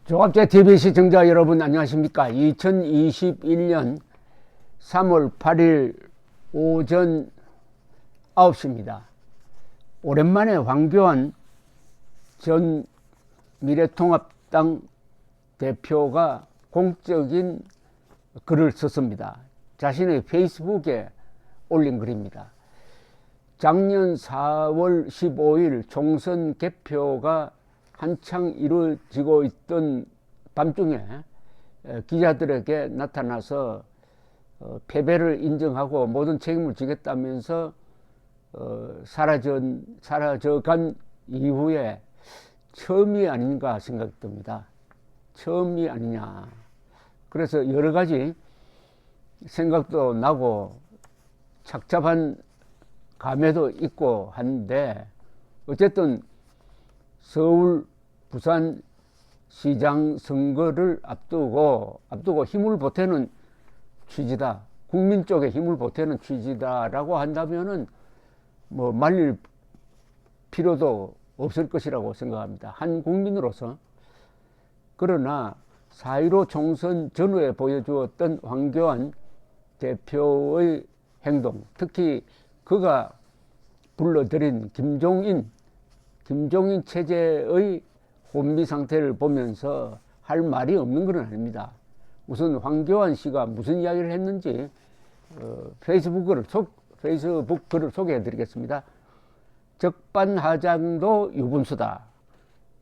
조갑제 TV 시청자 여러분 안녕하십니까. 2021년 3월 8일 오전 9시입니다. 오랜만에 황교안 전 미래통합당 대표가 공적인 글을 썼습니다. 자신의 페이스북에 올린 글입니다. 작년 4월 15일 총선 개표가 한창 이루어지고 있던 밤중에 기자들에게 나타나서 패배를 인정하고 모든 책임을 지겠다면서 사라져간 이후에 처음이 아닌가 생각이 듭니다. 처음이 아니냐. 그래서 여러 가지 생각도 나고 착잡한 감회도 있고 한데, 어쨌든 서울, 부산 시장 선거를 앞두고 힘을 보태는 취지다. 국민 쪽에 힘을 보태는 취지다라고 한다면은 뭐 말릴 필요도 없을 것이라고 생각합니다. 한 국민으로서. 그러나 4.15 총선 전후에 보여주었던 황교안 대표의 행동, 특히 그가 불러들인 김종인 체제의 혼미 상태를 보면서 할 말이 없는 건 아닙니다. 우선 황교안 씨가 무슨 이야기를 했는지 페이스북 글을 소개해 드리겠습니다. 적반하장도 유분수다.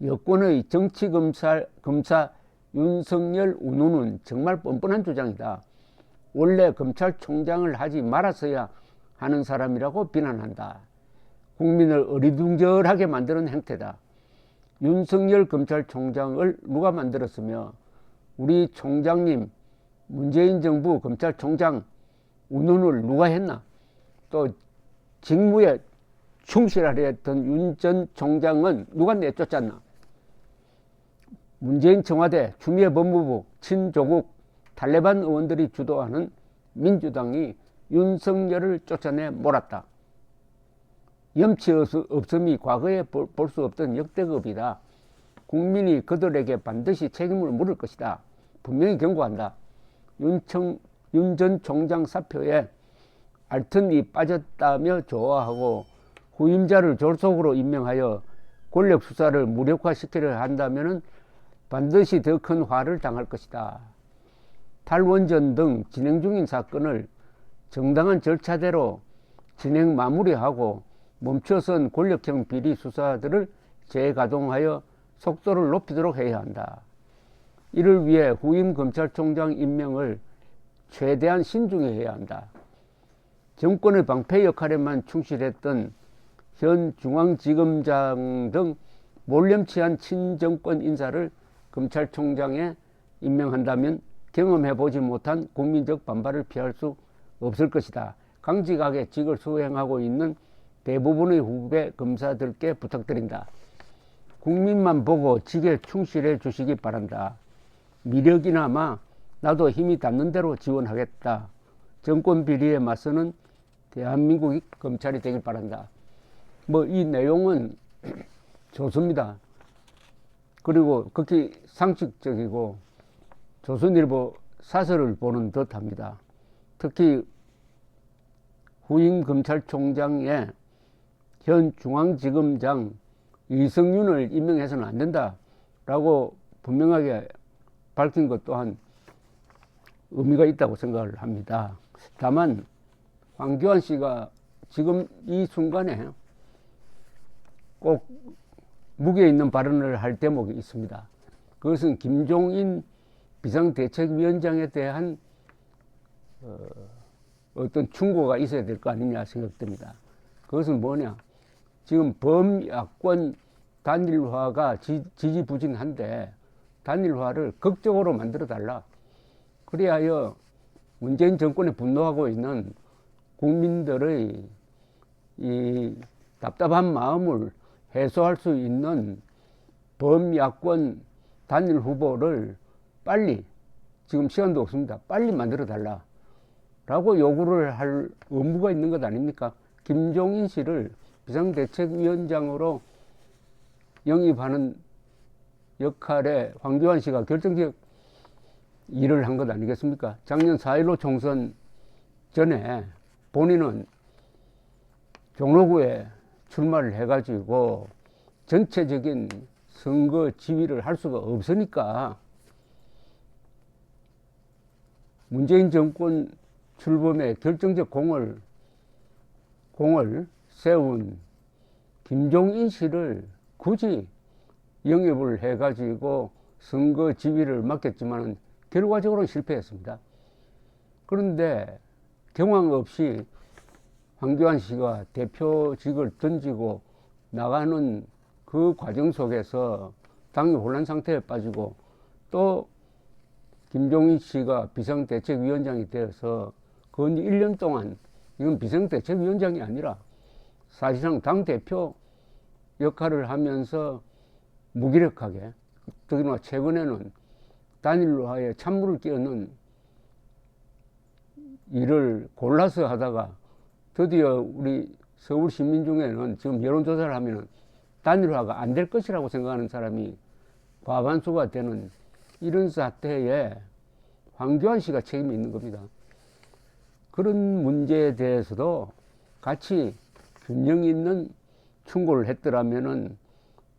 여권의 정치검사 윤석열 운운은 정말 뻔뻔한 주장이다. 원래 검찰총장을 하지 말았어야 하는 사람이라고 비난한다. 국민을 어리둥절하게 만드는 행태다. 윤석열 검찰총장을 누가 만들었으며 우리 총장님 문재인 정부 검찰총장 운운을 누가 했나? 또 직무에 충실하려 했던 윤 전 총장은 누가 내쫓았나? 문재인 청와대, 추미애 법무부, 친조국, 탈레반 의원들이 주도하는 민주당이 윤석열을 쫓아내 몰았다. 염치 없음이 과거에 볼 수 없던 역대급이다. 국민이 그들에게 반드시 책임을 물을 것이다. 분명히 경고한다. 윤 전 총장 사표에 알튼이 빠졌다며 좋아하고 후임자를 졸속으로 임명하여 권력 수사를 무력화시키려 한다면 반드시 더 큰 화를 당할 것이다. 탈원전 등 진행 중인 사건을 정당한 절차대로 진행 마무리하고 멈춰선 권력형 비리 수사들을 재가동하여 속도를 높이도록 해야 한다. 이를 위해 후임 검찰총장 임명을 최대한 신중히 해야 한다. 정권의 방패 역할에만 충실했던 현 중앙지검장 등 몰렴치한 친정권 인사를 검찰총장에 임명한다면 경험해보지 못한 국민적 반발을 피할 수 없을 것이다. 강직하게 직을 수행하고 있는 대부분의 후배 검사들께 부탁드린다. 국민만 보고 직에 충실해 주시기 바란다. 미력이나마 나도 힘이 닿는 대로 지원하겠다. 정권 비리에 맞서는 대한민국 검찰이 되길 바란다. 뭐 이 내용은 좋습니다. 그리고 극히 상식적이고 조선일보 사설을 보는 듯합니다. 특히 후임 검찰총장의 현 중앙지검장 이성윤을 임명해서는 안 된다라고 분명하게 밝힌 것 또한 의미가 있다고 생각을 합니다. 다만 황교안 씨가 지금 이 순간에 꼭 무게 있는 발언을 할 대목이 있습니다. 그것은 김종인 비상대책위원장에 대한 어떤 충고가 있어야 될 거 아니냐 생각됩니다. 그것은 뭐냐? 지금 범야권 단일화가 지지부진한데 단일화를 극적으로 만들어 달라. 그리하여 문재인 정권에 분노하고 있는 국민들의 이 답답한 마음을 해소할 수 있는 범야권 단일 후보를 빨리, 지금 시간도 없습니다. 빨리 만들어 달라 라고 요구를 할 의무가 있는 것 아닙니까? 김종인 씨를 비상대책위원장으로 영입하는 역할에 황교안 씨가 결정적 일을 한 것 아니겠습니까? 작년 4.15 총선 전에 본인은 종로구에 출마를 해가지고 전체적인 선거 지휘를 할 수가 없으니까 문재인 정권 출범에 결정적 공을 세운 김종인 씨를 굳이 영입을 해가지고 선거 지휘를 맡겼지만 결과적으로는 실패했습니다. 그런데 경황 없이 황교안 씨가 대표직을 던지고 나가는 그 과정 속에서 당이 혼란 상태에 빠지고 또 김종인 씨가 비상대책위원장이 되어서 근 1년 동안 이건 비상대책위원장이 아니라 사실상 당대표 역할을 하면서 무기력하게, 특히나 최근에는 단일로 하에 찬물을 끼얹는 일을 골라서 하다가 드디어 우리 서울 시민 중에는 지금 여론조사를 하면은 단일화가 안 될 것이라고 생각하는 사람이 과반수가 되는 이런 사태에 황교안 씨가 책임이 있는 겁니다. 그런 문제에 대해서도 같이 균형 있는 충고를 했더라면은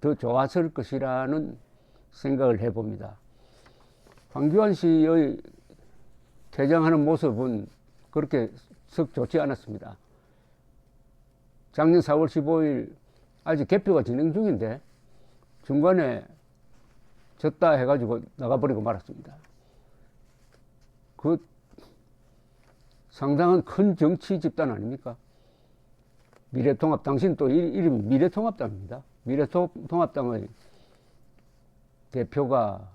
더 좋았을 것이라는 생각을 해봅니다. 황교안 씨의 퇴장하는 모습은 그렇게 썩 좋지 않았습니다. 작년 4월 15일 아직 개표가 진행 중인데 중간에 졌다 해가지고 나가버리고 말았습니다. 그 상당한 큰 정치 집단 아닙니까? 미래통합, 당신 또 이름이 미래통합당입니다. 미래통합당의 대표가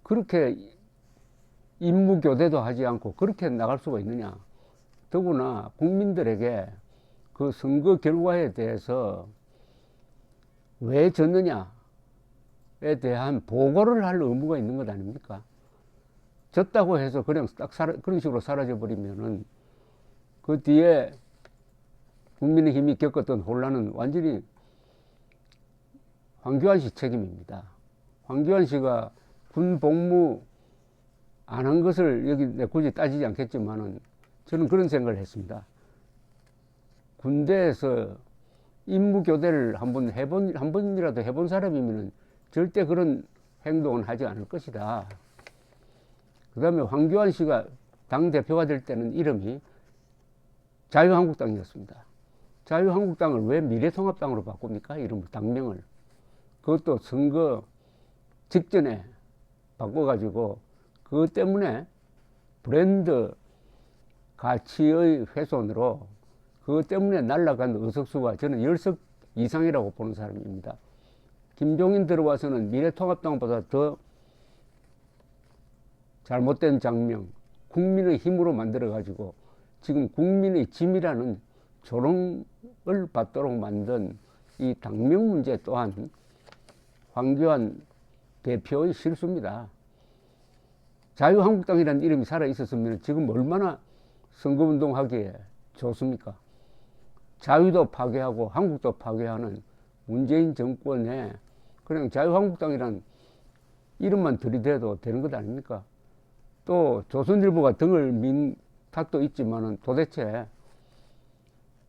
그렇게 임무교대도 하지 않고 그렇게 나갈 수가 있느냐. 더구나 국민들에게 그 선거 결과에 대해서 왜 졌느냐에 대한 보고를 할 의무가 있는 것 아닙니까? 졌다고 해서 그냥 딱 그런 식으로 사라져버리면은 그 뒤에 국민의힘이 겪었던 혼란은 완전히 황교안 씨 책임입니다. 황교안 씨가 군 복무 안 한 것을 여기 굳이 따지지 않겠지만은 저는 그런 생각을 했습니다. 군대에서 임무교대를 한 번이라도 해본 사람이면은 절대 그런 행동은 하지 않을 것이다. 그 다음에 황교안 씨가 당대표가 될 때는 이름이 자유한국당이었습니다. 자유한국당을 왜 미래통합당으로 바꿉니까? 이름을, 당명을. 그것도 선거 직전에 바꿔가지고 그것 때문에 브랜드 가치의 훼손으로 그것 때문에 날아간 의석수가 저는 10석 이상이라고 보는 사람입니다. 김종인 들어와서는 미래통합당보다 더 잘못된 장명, 국민의 힘으로 만들어가지고 지금 국민의 짐이라는 조롱을 받도록 만든 이 당명 문제 또한 황교안 대표의 실수입니다. 자유한국당이라는 이름이 살아있었으면 지금 얼마나 선거운동하기에 좋습니까? 자유도 파괴하고 한국도 파괴하는 문재인 정권에 그냥 자유한국당이란 이름만 들이대도 되는 것 아닙니까? 또 조선일보가 등을 민 탓도 있지만은 도대체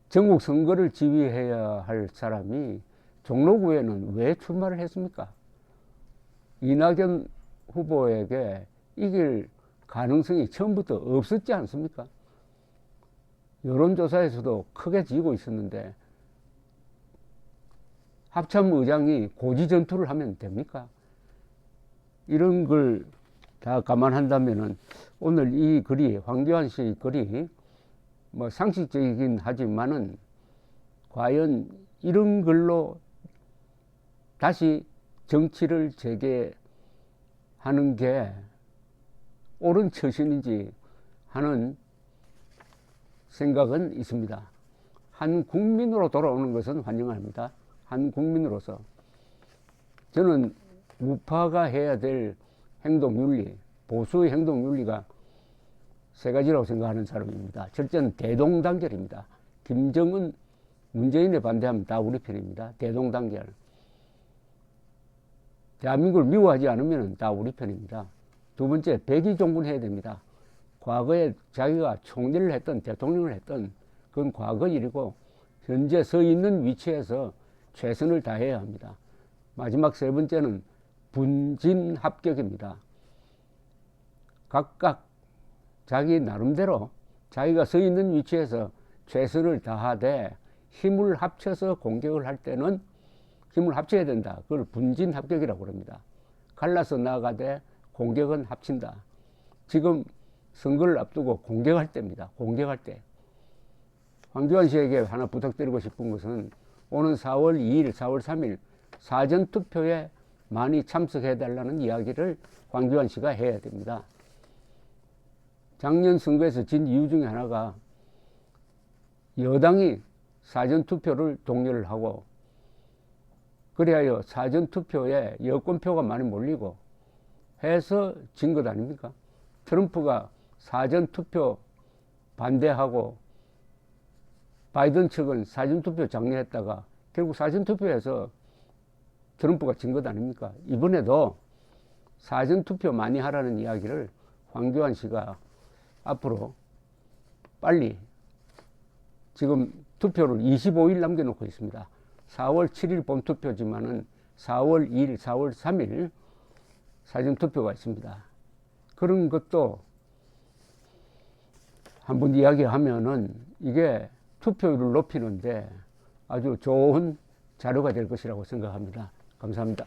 전국 선거를 지휘해야 할 사람이 종로구에는 왜 출마를 했습니까? 이낙연 후보에게 이길 가능성이 처음부터 없었지 않습니까? 여론조사에서도 크게 지고 있었는데 합참의장이 고지전투를 하면 됩니까? 이런 걸 다 감안한다면은 오늘 이 글이, 황교안 씨 글이 뭐 상식적이긴 하지만은 과연 이런 글로 다시 정치를 재개하는 게 옳은 처신인지 하는 생각은 있습니다. 한 국민으로 돌아오는 것은 환영합니다. 한 국민으로서. 저는 우파가 해야 될 행동윤리, 보수의 행동윤리가 세 가지라고 생각하는 사람입니다. 첫째는 대동단결입니다. 김정은, 문재인에 반대하면 다 우리 편입니다. 대동단결. 대한민국을 미워하지 않으면 다 우리 편입니다. 두 번째, 백의종군해야 됩니다. 과거에 자기가 총리를 했던 대통령을 했던 그건 과거 일이고 현재 서 있는 위치에서 최선을 다해야 합니다. 마지막 세 번째는 분진합격입니다. 각각 자기 나름대로 자기가 서 있는 위치에서 최선을 다하되 힘을 합쳐서 공격을 할 때는 힘을 합쳐야 된다. 그걸 분진합격이라고 합니다. 갈라서 나가되 공격은 합친다. 지금 선거를 앞두고 공격할 때입니다. 공격할 때. 황교안 씨에게 하나 부탁드리고 싶은 것은 오는 4월 2일, 4월 3일 사전투표에 많이 참석해달라는 이야기를 황교안 씨가 해야 됩니다. 작년 선거에서 진 이유 중에 하나가 여당이 사전투표를 독려를 하고 그래야 사전투표에 여권표가 많이 몰리고 해서 진 것 아닙니까? 트럼프가 사전투표 반대하고 바이든 측은 사전투표 장려했다가 결국 사전투표에서 트럼프가 진 것 아닙니까? 이번에도 사전투표 많이 하라는 이야기를 황교안 씨가 앞으로 빨리 지금 투표를 25일 남겨놓고 있습니다. 4월 7일 본투표지만은 4월 2일, 4월 3일 사전투표가 있습니다. 그런 것도 한번 이야기하면은 이게 투표율을 높이는데 아주 좋은 자료가 될 것이라고 생각합니다. 감사합니다.